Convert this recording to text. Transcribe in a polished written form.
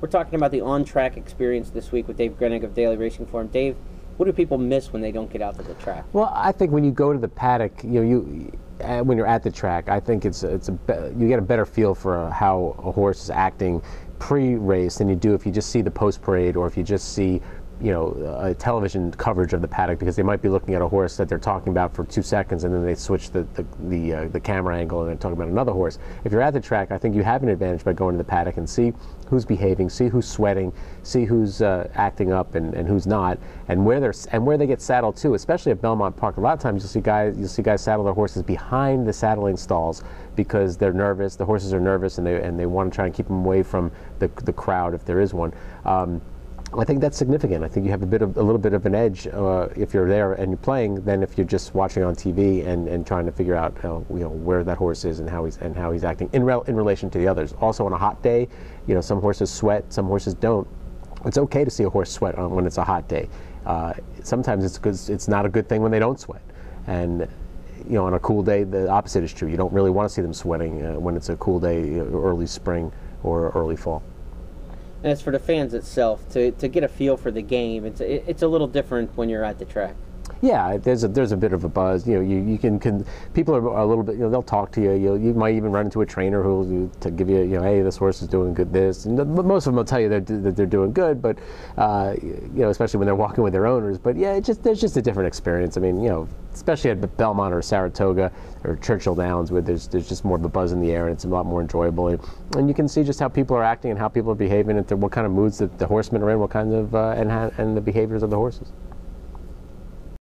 We're talking about the on-track experience this week with Dave Grening of Daily Racing Form. Dave, what do people miss when they don't get out to the track? Well, I think when you go to the paddock, when you're at the track, I think you get a better feel for how a horse is acting pre-race than you do if you just see the post-parade or if you just see a television coverage of the paddock, because they might be looking at a horse that they're talking about for 2 seconds and then they switch the camera angle and they're talking about another horse. If you're at the track, I think you have an advantage by going to the paddock and see who's behaving, see who's sweating, see who's acting up and who's not, and where they get saddled too. Especially at Belmont Park, a lot of times you'll see guys saddle their horses behind the saddling stalls because they're nervous. The horses are nervous and they want to try and keep them away from the crowd if there is one. I think that's significant. I think you have a little bit of an edge if you're there and you're playing than if you're just watching on TV and trying to figure out where that horse is and how he's acting in relation to the others. Also, on a hot day, some horses sweat, some horses don't. It's okay to see a horse sweat when it's a hot day. Sometimes it's not a good thing when they don't sweat. And on a cool day, the opposite is true. You don't really want to see them sweating when it's a cool day, early spring or early fall. And as for the fans itself, to get a feel for the game, it's a little different when you're at the track. Yeah, there's a bit of a buzz. You can people are a little bit. They'll talk to you. You might even run into a trainer who'll to give you hey, this horse is doing good. This, and most of them will tell you that they're doing good. But especially when they're walking with their owners. But yeah, there's just a different experience. I mean, especially at Belmont or Saratoga or Churchill Downs, where there's just more of a buzz in the air and it's a lot more enjoyable. And you can see just how people are acting and how people are behaving and what kind of moods that the horsemen are in, what kind of and the behaviors of the horses.